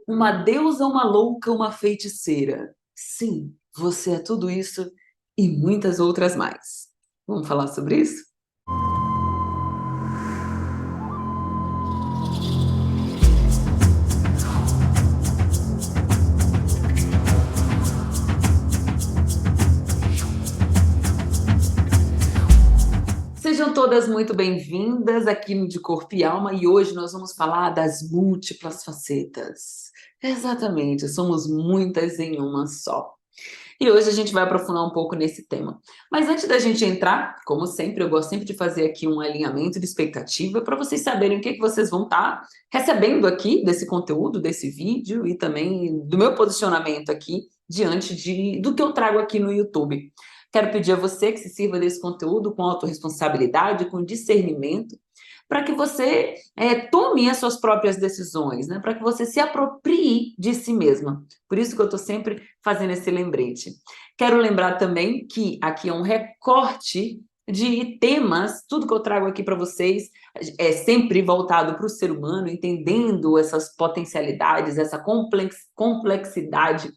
Uma deusa, uma louca, uma feiticeira. Sim, você é tudo isso e muitas outras mais. Vamos falar sobre isso? Sejam todas muito bem-vindas aqui no De Corpo e Alma e hoje nós vamos falar das múltiplas facetas. Exatamente, somos muitas em uma só. E hoje a gente vai aprofundar um pouco nesse tema. Mas antes da gente entrar, como sempre, eu gosto sempre de fazer aqui um alinhamento de expectativa para vocês saberem o que vocês vão estar recebendo aqui desse conteúdo, desse vídeo e também do meu posicionamento aqui diante do que eu trago aqui no YouTube. Quero pedir a você que se sirva desse conteúdo com autorresponsabilidade, com discernimento, para que você tome as suas próprias decisões, né? Para que você se aproprie de si mesma. Por isso que eu estou sempre fazendo esse lembrete. Quero lembrar também que aqui é um recorte de temas, tudo que eu trago aqui para vocês é sempre voltado para o ser humano, entendendo essas potencialidades, essa complexidade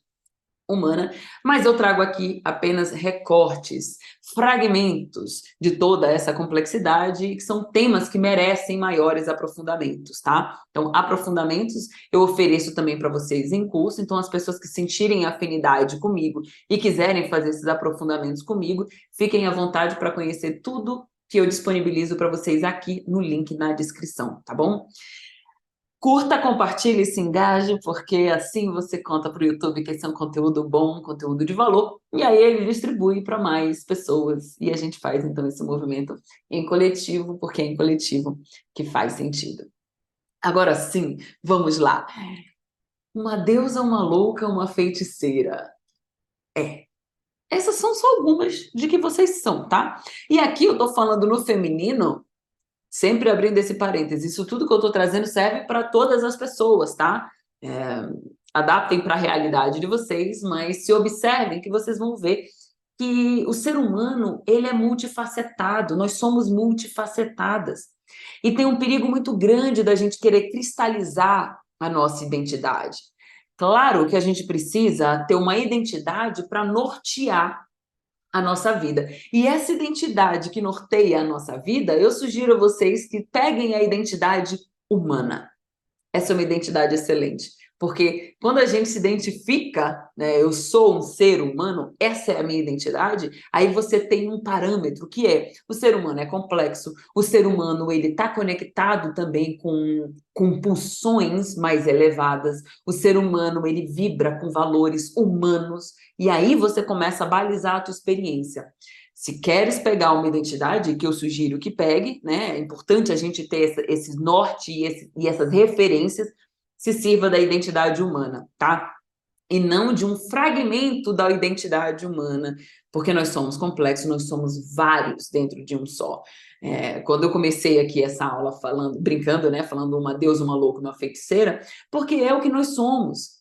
humana, mas eu trago aqui apenas recortes, fragmentos de toda essa complexidade, que são temas que merecem maiores aprofundamentos, tá? Então, aprofundamentos eu ofereço também para vocês em curso, então as pessoas que sentirem afinidade comigo e quiserem fazer esses aprofundamentos comigo, fiquem à vontade para conhecer tudo que eu disponibilizo para vocês aqui no link na descrição, tá bom? Curta, compartilhe e se engaje, porque assim você conta para o YouTube que esse é um conteúdo bom, um conteúdo de valor, e aí ele distribui para mais pessoas. E a gente faz, então, esse movimento em coletivo, porque é em coletivo que faz sentido. Agora sim, vamos lá. Uma deusa, uma louca, uma feiticeira. Essas são só algumas de que vocês são, tá? E aqui eu tô falando no feminino, sempre abrindo esse parênteses, isso tudo que eu estou trazendo serve para todas as pessoas, tá? Adaptem para a realidade de vocês, mas se observem que vocês vão ver que o ser humano, ele é multifacetado, nós somos multifacetadas. E tem um perigo muito grande da gente querer cristalizar a nossa identidade. Claro que a gente precisa ter uma identidade para nortear a nossa vida. E essa identidade que norteia a nossa vida, eu sugiro a vocês que peguem a identidade humana. Essa é uma identidade excelente, porque quando a gente se identifica, né, eu sou um ser humano, essa é a minha identidade, aí você tem um parâmetro que é, o ser humano é complexo, o ser humano ele está conectado também com pulsões mais elevadas, o ser humano ele vibra com valores humanos, e aí você começa a balizar a tua experiência. Se queres pegar uma identidade, que eu sugiro que pegue, né? É importante a gente ter esse norte e essas referências, se sirva da identidade humana, tá? E não de um fragmento da identidade humana, porque nós somos complexos, nós somos vários dentro de um só. Quando eu comecei aqui essa aula falando, brincando, né? Falando uma deusa, uma louca, uma feiticeira, porque é o que nós somos.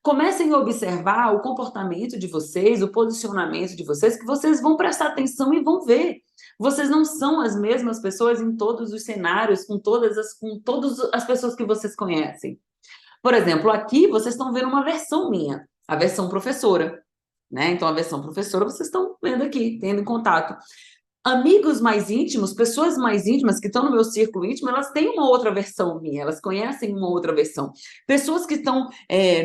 Comecem a observar o comportamento de vocês, o posicionamento de vocês, que vocês vão prestar atenção e vão ver. Vocês não são as mesmas pessoas em todos os cenários, com todas as pessoas que vocês conhecem. Por exemplo, aqui vocês estão vendo uma versão minha, a versão professora, né? Então, a versão professora vocês estão vendo aqui, tendo contato. Amigos mais íntimos, pessoas mais íntimas que estão no meu círculo íntimo, elas têm uma outra versão minha, elas conhecem uma outra versão. Pessoas que estão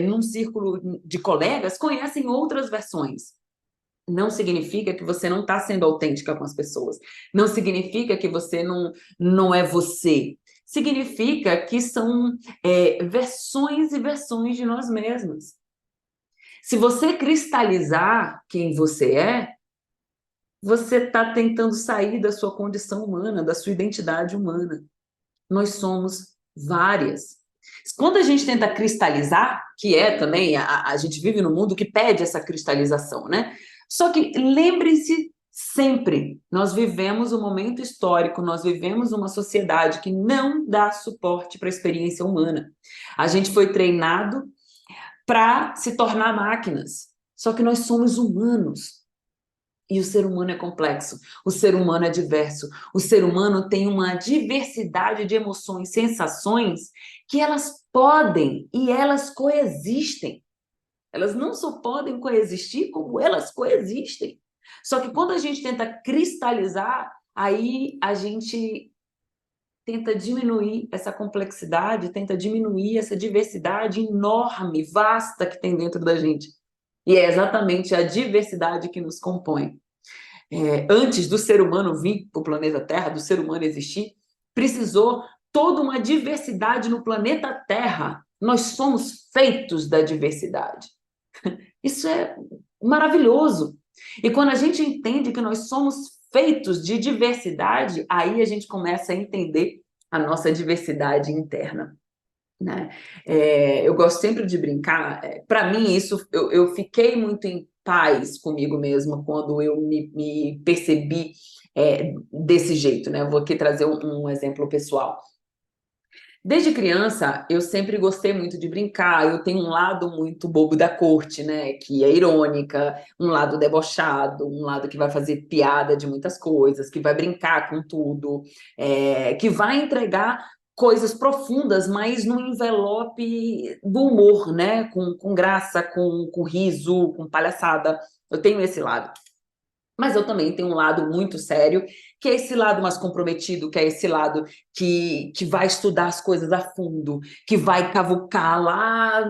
num círculo de colegas conhecem outras versões. Não significa que você não está sendo autêntica com as pessoas. Não significa que você não é você. Significa que são versões e versões de nós mesmos. Se você cristalizar quem você está tentando sair da sua condição humana, da sua identidade humana. Nós somos várias. Quando a gente tenta cristalizar, que é também, a gente vive num mundo que pede essa cristalização, né? Só que lembre-se sempre, nós vivemos um momento histórico, nós vivemos uma sociedade que não dá suporte para a experiência humana. A gente foi treinado para se tornar máquinas, só que nós somos humanos. E o ser humano é complexo, o ser humano é diverso, o ser humano tem uma diversidade de emoções, sensações que elas podem e elas coexistem. Elas não só podem coexistir, como elas coexistem. Só que quando a gente tenta cristalizar, aí a gente tenta diminuir essa complexidade, tenta diminuir essa diversidade enorme, vasta que tem dentro da gente. E é exatamente a diversidade que nos compõe. Antes do ser humano vir para o planeta Terra, do ser humano existir, precisou toda uma diversidade no planeta Terra. Nós somos feitos da diversidade. Isso é maravilhoso. E quando a gente entende que nós somos feitos de diversidade, aí a gente começa a entender a nossa diversidade interna. Né? Eu gosto sempre de brincar. Para mim, isso eu fiquei muito em paz comigo mesma quando eu me percebi desse jeito. Né? Eu vou aqui trazer um exemplo pessoal. Desde criança, eu sempre gostei muito de brincar. Eu tenho um lado muito bobo da corte, né? Que é irônica, um lado debochado, um lado que vai fazer piada de muitas coisas, que vai brincar com tudo, que vai entregar coisas profundas, mas no envelope do humor, né? Com graça, com riso, com palhaçada. Eu tenho esse lado. Mas eu também tenho um lado muito sério, que é esse lado mais comprometido, que é esse lado que vai estudar as coisas a fundo, que vai cavucar lá,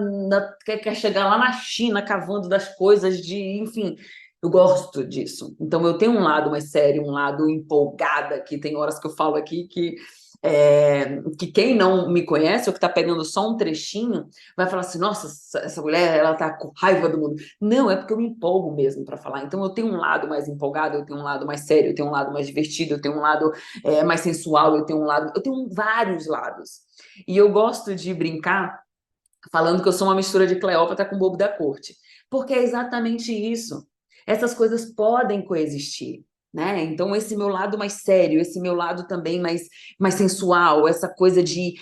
quer chegar lá na China cavando das coisas enfim, eu gosto disso. Então eu tenho um lado mais sério, um lado empolgada, que tem horas que eu falo aqui que quem não me conhece ou que está pegando só um trechinho vai falar assim, nossa, essa mulher, ela tá com raiva do mundo. Não, é porque eu me empolgo mesmo para falar. Então eu tenho um lado mais empolgado, eu tenho um lado mais sério, eu tenho um lado mais divertido, eu tenho um lado mais sensual, eu tenho vários lados. E eu gosto de brincar falando que eu sou uma mistura de Cleópatra com Bobo da Corte, porque é exatamente isso. Essas coisas podem coexistir. Né? Então, esse meu lado mais sério, esse meu lado também mais sensual, essa coisa de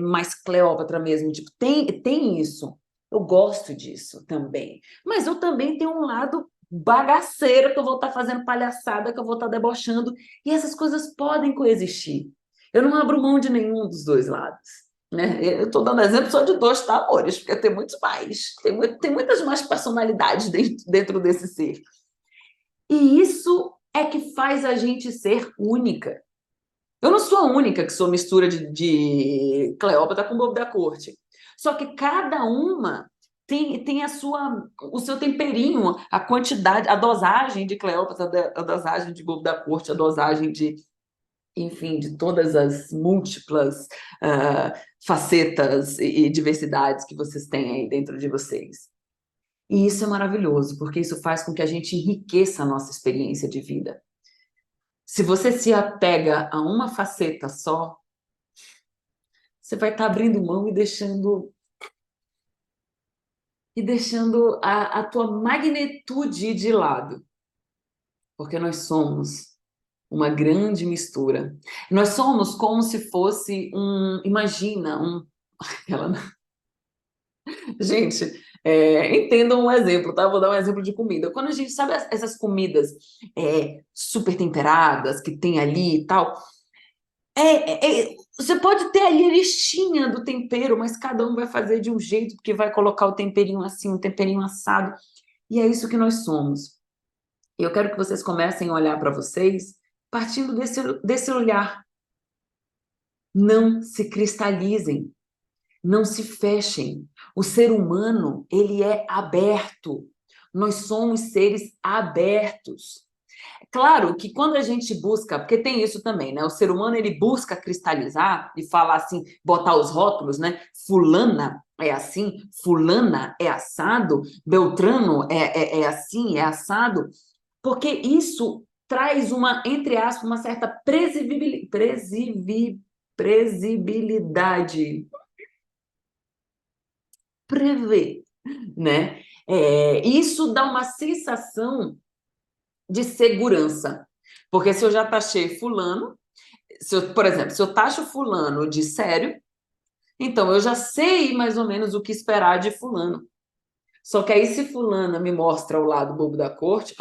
mais Cleópatra mesmo, tipo, tem isso. Eu gosto disso também. Mas eu também tenho um lado bagaceiro, que eu vou estar fazendo palhaçada, que eu vou estar debochando, e essas coisas podem coexistir. Eu não abro mão de nenhum dos dois lados. Né? Eu estou dando exemplo só de dois, tá, amores? Porque tem muitos mais, tem muitas mais personalidades dentro desse ser. E isso é que faz a gente ser única. Eu não sou a única que sou mistura de Cleópatra com Bobo da Corte. Só que cada uma tem o seu temperinho, a quantidade, a dosagem de Cleópatra, a dosagem de Bobo da Corte, a dosagem enfim, de todas as múltiplas facetas e diversidades que vocês têm aí dentro de vocês. E isso é maravilhoso, porque isso faz com que a gente enriqueça a nossa experiência de vida. Se você se apega a uma faceta só, você vai estar abrindo mão e deixando a tua magnitude de lado. Porque nós somos uma grande mistura. Nós somos como se fosse imagina, ela gente, entendam um exemplo, tá? Vou dar um exemplo de comida. Quando a gente sabe essas comidas super temperadas que tem ali e tal, você pode ter ali a listinha do tempero, mas cada um vai fazer de um jeito, porque vai colocar o temperinho assim, o temperinho assado. E é isso que nós somos. E eu quero que vocês comecem a olhar para vocês partindo desse olhar. Não se cristalizem. Não se fechem. O ser humano, ele é aberto. Nós somos seres abertos. Claro que quando a gente busca, porque tem isso também, né? O ser humano, ele busca cristalizar e falar assim, botar os rótulos, né? Fulana é assim, fulana é assado, Beltrano é assim, é assado, porque isso traz entre aspas, uma certa previsibilidade, prever, né? Isso dá uma sensação de segurança, porque se eu já taxei fulano, por exemplo, se eu taxo fulano de sério, então eu já sei mais ou menos o que esperar de fulano. Só que aí se fulana me mostra o lado bobo da corte,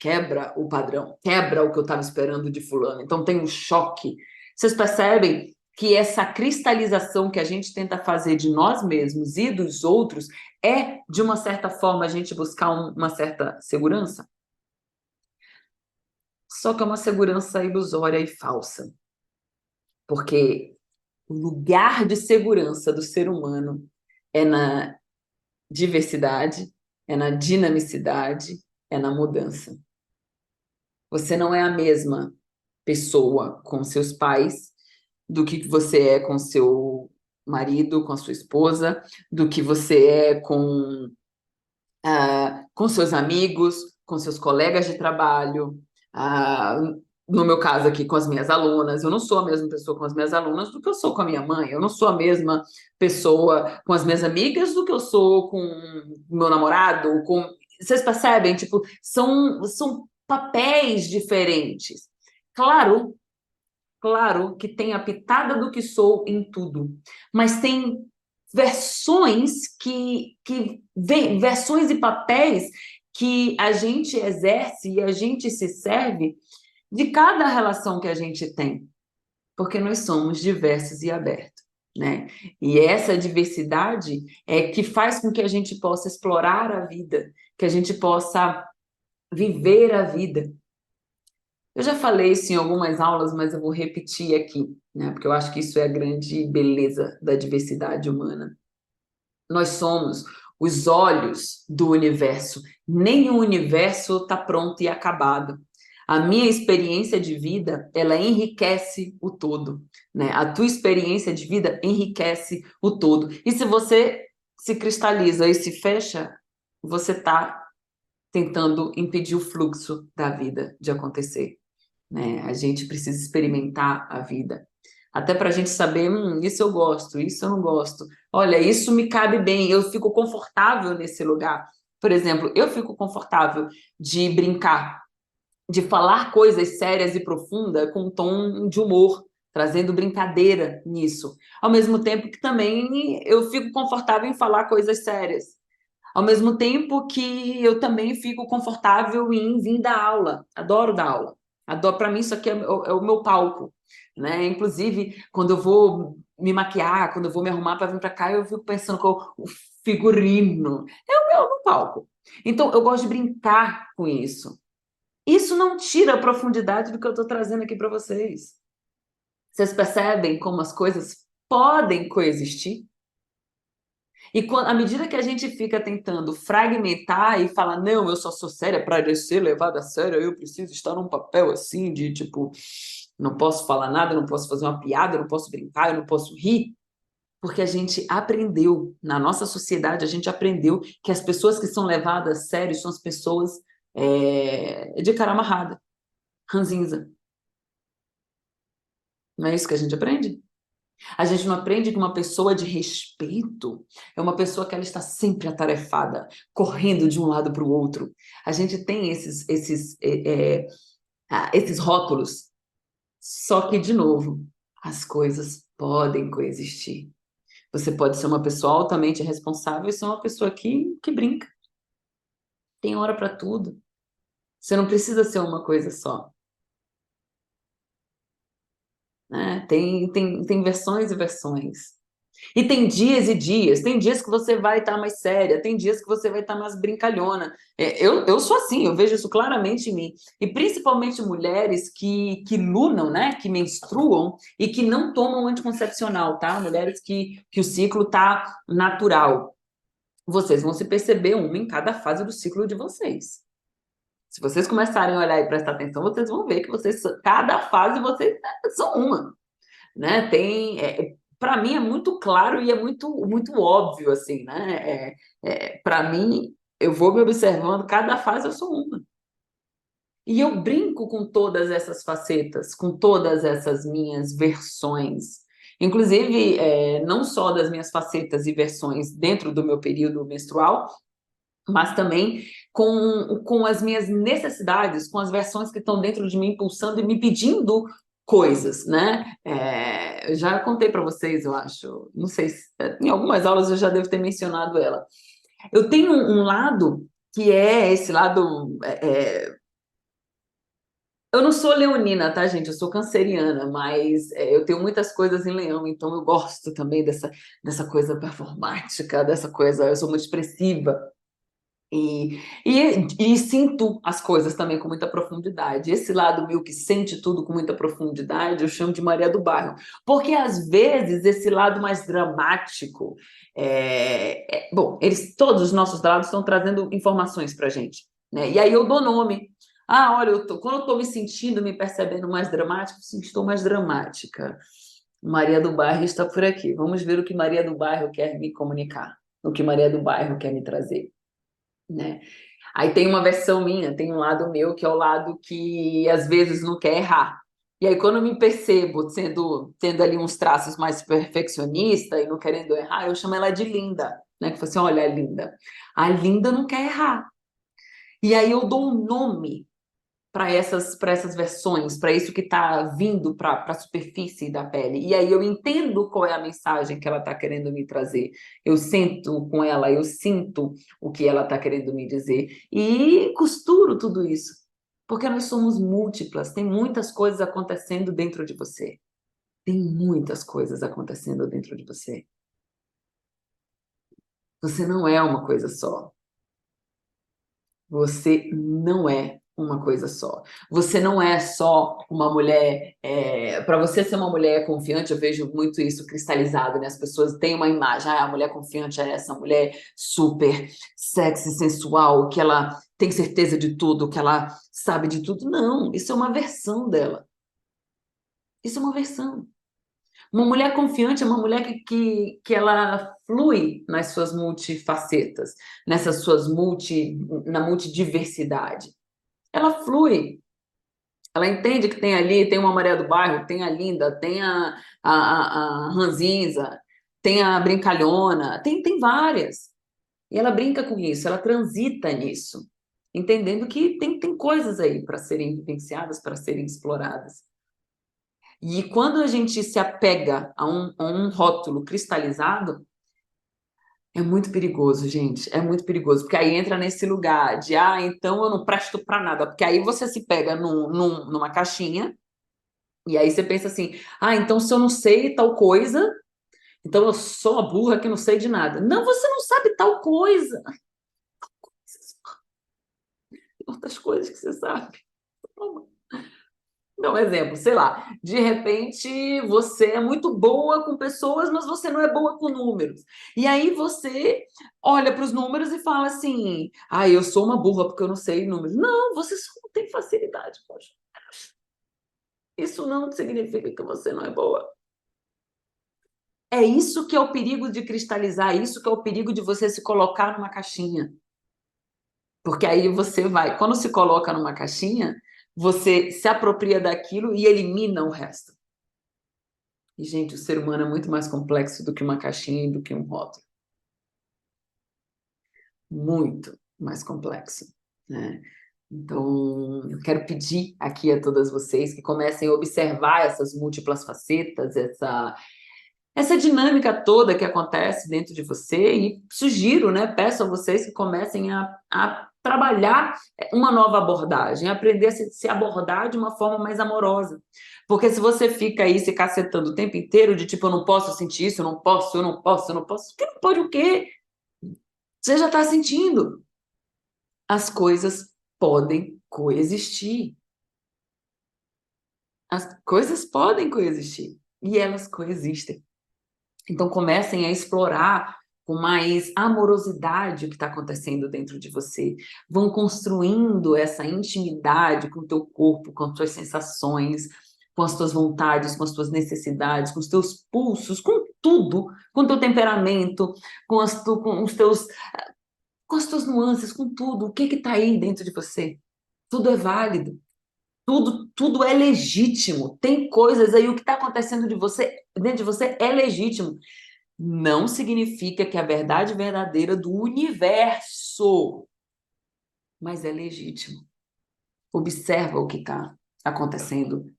quebra o padrão, quebra o que eu estava esperando de fulano. Então tem um choque. Vocês percebem que essa cristalização que a gente tenta fazer de nós mesmos e dos outros é, de uma certa forma, a gente buscar uma certa segurança? Só que é uma segurança ilusória e falsa, porque o lugar de segurança do ser humano é na diversidade, é na dinamicidade, é na mudança. Você não é a mesma pessoa com seus pais do que você é com seu marido, com a sua esposa, do que você é com seus amigos, com seus colegas de trabalho, ah, no meu caso aqui com as minhas alunas. Eu não sou a mesma pessoa com as minhas alunas do que eu sou com a minha mãe. Eu não sou a mesma pessoa com as minhas amigas do que eu sou com o meu namorado. Vocês percebem? Tipo, são papéis diferentes. Claro, claro que tem a pitada do que sou em tudo, mas tem versões e papéis que a gente exerce e a gente se serve de cada relação que a gente tem, porque nós somos diversos e abertos, né? E essa diversidade é que faz com que a gente possa explorar a vida, que a gente possa viver a vida. Eu já falei isso em algumas aulas, mas eu vou repetir aqui, né? Porque eu acho que isso é a grande beleza da diversidade humana. Nós somos os olhos do universo. Nem o universo está pronto e acabado. A minha experiência de vida, ela enriquece o todo, né? A tua experiência de vida enriquece o todo. E se você se cristaliza e se fecha, você está tentando impedir o fluxo da vida de acontecer, né? A gente precisa experimentar a vida. Até para a gente saber, isso eu gosto, isso eu não gosto. Olha, isso me cabe bem, eu fico confortável nesse lugar. Por exemplo, eu fico confortável de brincar, de falar coisas sérias e profundas com um tom de humor, trazendo brincadeira nisso. Ao mesmo tempo que também eu fico confortável em falar coisas sérias. Ao mesmo tempo que eu também fico confortável em vir dar aula. Adoro dar aula. Adoro, para mim isso aqui é o meu palco, né? Inclusive, quando eu vou me maquiar, quando eu vou me arrumar para vir para cá, eu fico pensando com o figurino. É o meu palco. Então, eu gosto de brincar com isso. Isso não tira a profundidade do que eu estou trazendo aqui para vocês. Vocês percebem como as coisas podem coexistir? E à medida que a gente fica tentando fragmentar e falar, não, eu só sou séria para ser levada a sério, eu preciso estar num papel assim, de tipo, não posso falar nada, não posso fazer uma piada, não posso brincar, eu não posso rir, porque a gente aprendeu, na nossa sociedade, a gente aprendeu que as pessoas que são levadas a sério são as pessoas de cara amarrada, ranzinza. Não é isso que a gente aprende? A gente não aprende que uma pessoa de respeito é uma pessoa que ela está sempre atarefada, correndo de um lado para o outro. A gente tem esses rótulos. Só que, de novo, as coisas podem coexistir. Você pode ser uma pessoa altamente responsável e ser uma pessoa que brinca. Tem hora para tudo. Você não precisa ser uma coisa só, né? Tem versões e versões. E tem dias e dias, tem dias que você vai estar mais séria, tem dias que você vai estar mais brincalhona. Eu sou assim, eu vejo isso claramente em mim. E principalmente mulheres que lunam, né? Que menstruam e que não tomam anticoncepcional, tá? Mulheres que o ciclo tá natural. Vocês vão se perceber uma em cada fase do ciclo de vocês. Se vocês começarem a olhar e prestar atenção, vocês vão ver que cada fase vocês são uma, né? Para mim é muito claro e é muito óbvio, assim, né? Para mim, eu vou me observando, cada fase eu sou uma. E eu brinco com todas essas facetas, com todas essas minhas versões. Inclusive, não só das minhas facetas e versões dentro do meu período menstrual, mas também com as minhas necessidades, com as versões que estão dentro de mim, pulsando e me pedindo coisas, né? Eu já contei para vocês, eu acho, não sei se em algumas aulas eu já devo ter mencionado ela. Eu tenho um lado que é esse lado Eu não sou leonina, tá, gente? Eu sou canceriana, mas eu tenho muitas coisas em leão, então eu gosto também dessa coisa performática, dessa coisa. Eu sou muito expressiva. E sinto as coisas também com muita profundidade. Esse lado meu que sente tudo com muita profundidade, eu chamo de Maria do Bairro. Porque, às vezes, esse lado mais dramático... bom, todos os nossos lados estão trazendo informações para a gente, né? E aí eu dou nome. Ah, olha, quando eu estou me sentindo, me percebendo mais dramática, sim, estou mais dramática. Maria do Bairro está por aqui. Vamos ver o que Maria do Bairro quer me comunicar, o que Maria do Bairro quer me trazer, né? Aí tem uma versão minha, tem um lado meu que é o lado que às vezes não quer errar. E aí quando eu me percebo tendo ali uns traços mais perfeccionista e não querendo errar, eu chamo ela de Linda, né? Que fala assim, olha, Linda, a Linda não quer errar. E aí eu dou um nome para essas versões, para isso que está vindo para a superfície da pele. E aí eu entendo qual é a mensagem que ela está querendo me trazer. Eu sinto com ela, eu sinto o que ela está querendo me dizer. E costuro tudo isso. Porque nós somos múltiplas, tem muitas coisas acontecendo dentro de você. Tem muitas coisas acontecendo dentro de você. Você não é uma coisa só. Você não é uma coisa só. Você não é só uma mulher. Para você ser uma mulher confiante, eu vejo muito isso cristalizado, né? As pessoas têm uma imagem, a mulher confiante é essa mulher super sexy, sensual, que ela tem certeza de tudo, que ela sabe de tudo. Não, isso é uma versão dela. Isso é uma versão. Uma mulher confiante é uma mulher que ela flui nas suas multifacetas, na multidiversidade. Ela flui. Ela entende que tem ali, tem uma Maria do Bairro, tem a Linda, tem a Ranzinza, tem a Brincalhona, tem várias. E ela brinca com isso, ela transita nisso, entendendo que tem coisas aí para serem vivenciadas, para serem exploradas. E quando a gente se apega a um rótulo cristalizado, é muito perigoso, gente. É muito perigoso, porque aí entra nesse lugar de, então eu não presto para nada. Porque aí você se pega numa caixinha, e aí você pensa assim, então se eu não sei tal coisa, então eu sou a burra que não sei de nada. Não, você não sabe tal coisa. Tem outras coisas que você sabe. Dá um exemplo, sei lá, de repente você é muito boa com pessoas, mas você não é boa com números. E aí você olha para os números e fala assim: eu sou uma burra porque eu não sei números. Não, você só não tem facilidade, poxa. Isso não significa que você não é boa. É isso que é o perigo de cristalizar, é isso que é o perigo de você se colocar numa caixinha. Porque aí você vai, quando se coloca numa caixinha, você se apropria daquilo e elimina o resto. E, gente, o ser humano é muito mais complexo do que uma caixinha e do que um rótulo. Muito mais complexo, né? Então, eu quero pedir aqui a todas vocês que comecem a observar essas múltiplas facetas, essa dinâmica toda que acontece dentro de você e sugiro, né, peço a vocês que comecem a trabalhar uma nova abordagem, aprender a se abordar de uma forma mais amorosa. Porque se você fica aí se cacetando o tempo inteiro de tipo, eu não posso sentir isso, eu não posso, eu não posso, eu não posso. Que não pode o quê? Você já está sentindo. As coisas podem coexistir. As coisas podem coexistir. E elas coexistem. Então, comecem a explorar com mais amorosidade o que está acontecendo dentro de você. Vão construindo essa intimidade com o teu corpo, com as tuas sensações, com as tuas vontades, com as tuas necessidades, com os teus pulsos, com tudo, com o teu temperamento, com as tuas nuances, com tudo. O que está aí dentro de você? Tudo é válido. Tudo é legítimo. Tem coisas aí, o que está acontecendo dentro de você é legítimo. Não significa que é a verdade verdadeira do universo, mas é legítimo. Observa o que está acontecendo,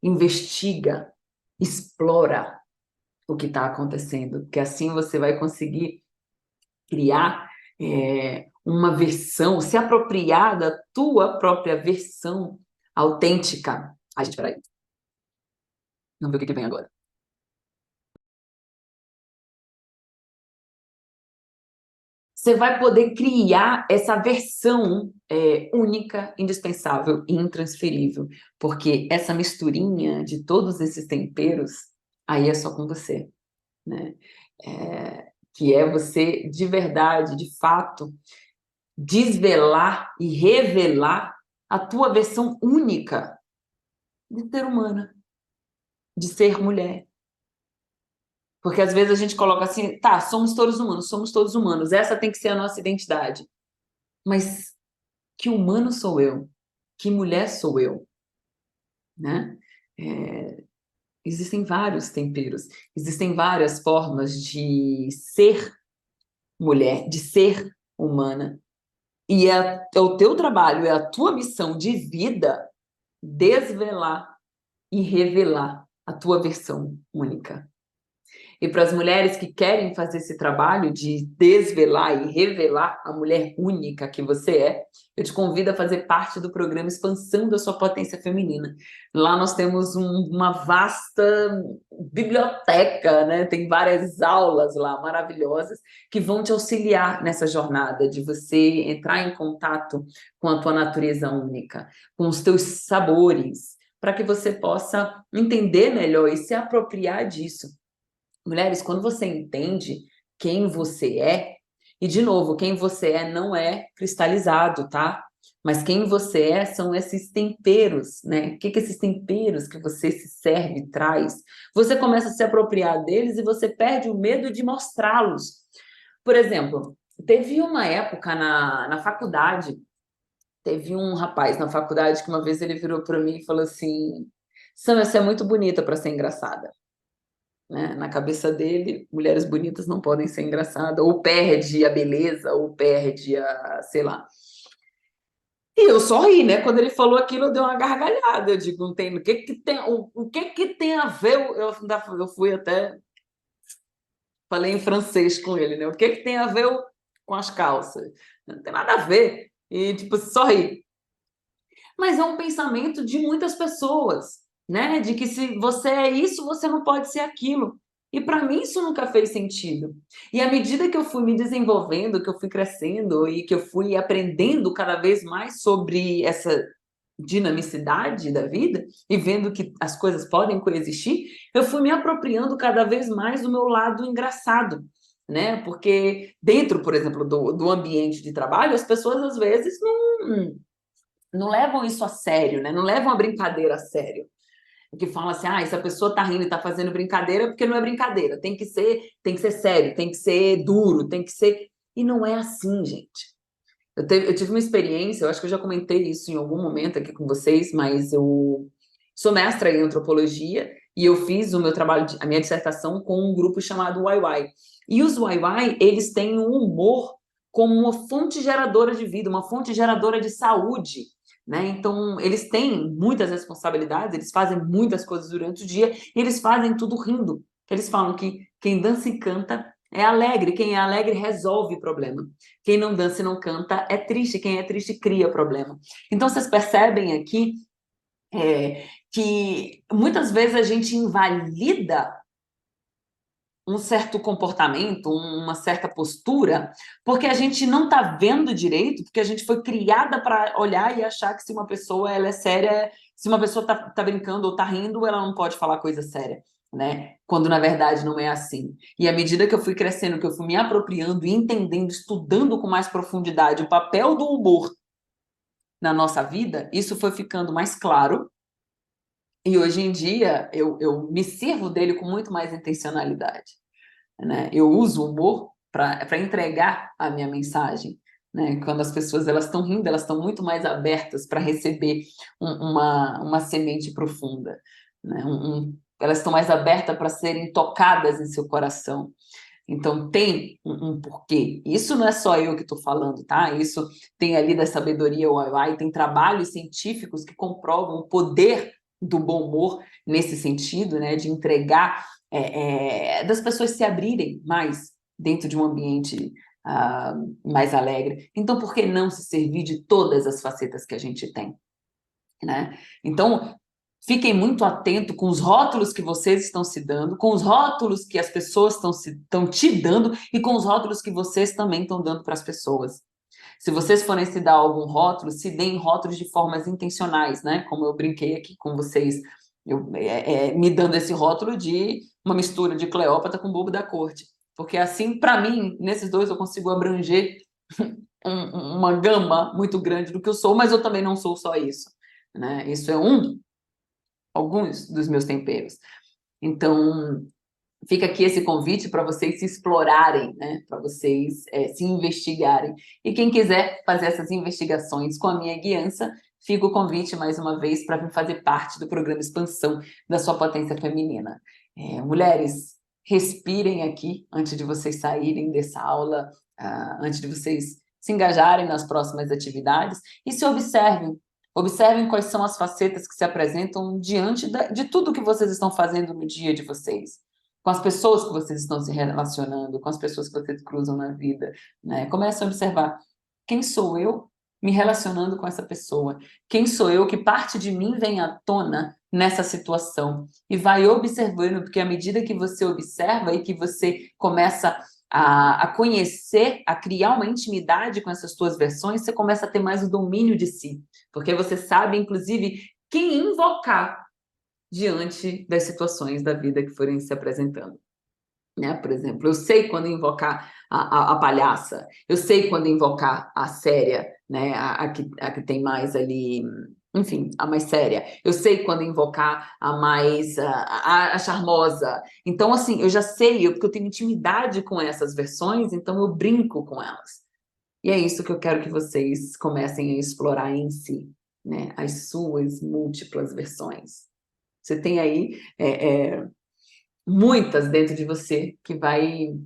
investiga, explora o que está acontecendo, porque assim você vai conseguir criar uma versão, se apropriar da tua própria versão autêntica. Ai, gente, peraí. Vamos ver o que vem agora. Você vai poder criar essa versão única, indispensável e intransferível, porque essa misturinha de todos esses temperos, aí é só com você, né? Que é você, de verdade, de fato, desvelar e revelar a tua versão única de ser humana, de ser mulher. Porque às vezes a gente coloca assim, tá, somos todos humanos, essa tem que ser a nossa identidade. Mas que humano sou eu? Que mulher sou eu? Né? Existem vários temperos, existem várias formas de ser mulher, de ser humana. E é o teu trabalho, é a tua missão de vida desvelar e revelar a tua versão única. E para as mulheres que querem fazer esse trabalho de desvelar e revelar a mulher única que você é, eu te convido a fazer parte do programa Expansão da Sua Potência Feminina. Lá nós temos uma vasta biblioteca, né? Tem várias aulas lá maravilhosas que vão te auxiliar nessa jornada de você entrar em contato com a tua natureza única, com os teus sabores, para que você possa entender melhor e se apropriar disso. Mulheres, quando você entende quem você é, e de novo, quem você é não é cristalizado, tá? Mas quem você é são esses temperos, né? O que esses temperos que você se serve traz? Você começa a se apropriar deles e você perde o medo de mostrá-los. Por exemplo, teve uma época na faculdade, teve um rapaz na faculdade que uma vez ele virou para mim e falou assim: Sam, você é muito bonita para ser engraçada. Né? Na cabeça dele, mulheres bonitas não podem ser engraçadas, ou perde a beleza, ou perde a, sei lá. E eu só ri, né? Quando ele falou aquilo, eu dei uma gargalhada. Eu digo, não tem, o que que tem a ver? Eu fui até, falei em francês com ele, né? O que que tem a ver com as calças? Não tem nada a ver. E, tipo, só ri. Mas é um pensamento de muitas pessoas, né? De que se você é isso, você não pode ser aquilo. E para mim isso nunca fez sentido. E à medida que eu fui me desenvolvendo, que eu fui crescendo e que eu fui aprendendo cada vez mais sobre essa dinamicidade da vida e vendo que as coisas podem coexistir, eu fui me apropriando cada vez mais do meu lado engraçado, né? Porque dentro, por exemplo, do ambiente de trabalho, as pessoas às vezes não levam isso a sério, né? Não levam a brincadeira a sério. Que falam assim, essa pessoa tá rindo e tá fazendo brincadeira porque não é brincadeira. Tem que ser sério, tem que ser duro, tem que ser... E não é assim, gente. Eu tive uma experiência, eu acho que eu já comentei isso em algum momento aqui com vocês, mas eu sou mestra em antropologia e eu fiz o meu trabalho, a minha dissertação com um grupo chamado YY. E os YY, eles têm um humor como uma fonte geradora de vida, uma fonte geradora de saúde, né? Então, eles têm muitas responsabilidades, eles fazem muitas coisas durante o dia e eles fazem tudo rindo. Eles falam que quem dança e canta é alegre, quem é alegre resolve problema. Quem não dança e não canta é triste, quem é triste cria problema. Então, vocês percebem aqui que muitas vezes a gente invalida um certo comportamento, uma certa postura, porque a gente não está vendo direito, porque a gente foi criada para olhar e achar que se uma pessoa ela é séria, se uma pessoa tá brincando ou está rindo, ela não pode falar coisa séria, né? Quando na verdade não é assim. E à medida que eu fui crescendo, que eu fui me apropriando e entendendo, estudando com mais profundidade o papel do humor na nossa vida, isso foi ficando mais claro. E hoje em dia eu me sirvo dele com muito mais intencionalidade, né? Eu uso o humor para entregar a minha mensagem, né? Quando as pessoas elas estão rindo, elas estão muito mais abertas para receber uma semente profunda, né? Elas estão mais abertas para serem tocadas em seu coração. Então, tem um porquê. Isso não é só eu que estou falando, tá? Isso tem ali da sabedoria YY, tem trabalhos científicos que comprovam o poder do bom humor nesse sentido, né? De entregar, das pessoas se abrirem mais dentro de um ambiente mais alegre. Então, por que não se servir de todas as facetas que a gente tem? né? Então, fiquem muito atentos com os rótulos que vocês estão se dando, com os rótulos que as pessoas estão te dando e com os rótulos que vocês também estão dando para as pessoas. Se vocês forem se dar algum rótulo, se deem rótulos de formas intencionais, né? Como eu brinquei aqui com vocês, me dando esse rótulo de uma mistura de Cleópatra com bobo da corte. Porque assim, para mim, nesses dois eu consigo abranger uma gama muito grande do que eu sou, mas eu também não sou só isso, né? Isso é alguns dos meus temperos. Então, fica aqui esse convite para vocês se explorarem, né? Para vocês se investigarem. E quem quiser fazer essas investigações com a minha guiança, fica o convite mais uma vez para vir fazer parte do programa Expansão da Sua Potência Feminina. Mulheres, respirem aqui antes de vocês saírem dessa aula, antes de vocês se engajarem nas próximas atividades e se observem. Observem quais são as facetas que se apresentam diante de tudo que vocês estão fazendo no dia de vocês, com as pessoas que vocês estão se relacionando, com as pessoas que vocês cruzam na vida, né? Comece a observar quem sou eu me relacionando com essa pessoa, quem sou eu, que parte de mim vem à tona nessa situação, e vai observando, porque à medida que você observa e que você começa a conhecer, a criar uma intimidade com essas suas versões, você começa a ter mais o domínio de si, porque você sabe, inclusive, quem invocar diante das situações da vida que forem se apresentando. Né? Por exemplo, eu sei quando invocar a palhaça, eu sei quando invocar a séria, né? A que tem mais ali, enfim, a mais séria. Eu sei quando invocar a mais a charmosa. Então, assim, eu já sei, porque eu tenho intimidade com essas versões, então eu brinco com elas. E é isso que eu quero que vocês comecem a explorar em si, né? As suas múltiplas versões. Você tem aí muitas dentro de você que vai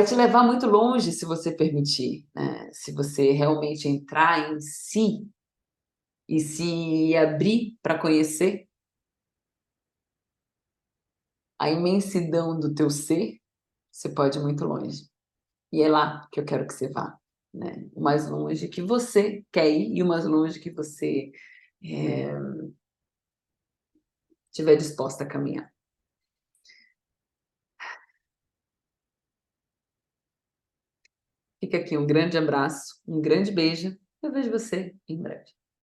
te levar muito longe se você permitir, né? Se você realmente entrar em si e se abrir para conhecer a imensidão do teu ser, você pode ir muito longe. E é lá que eu quero que você vá, né? O mais longe que você quer ir e o mais longe que você estiver disposta a caminhar. Fica aqui um grande abraço, um grande beijo. Eu vejo você em breve.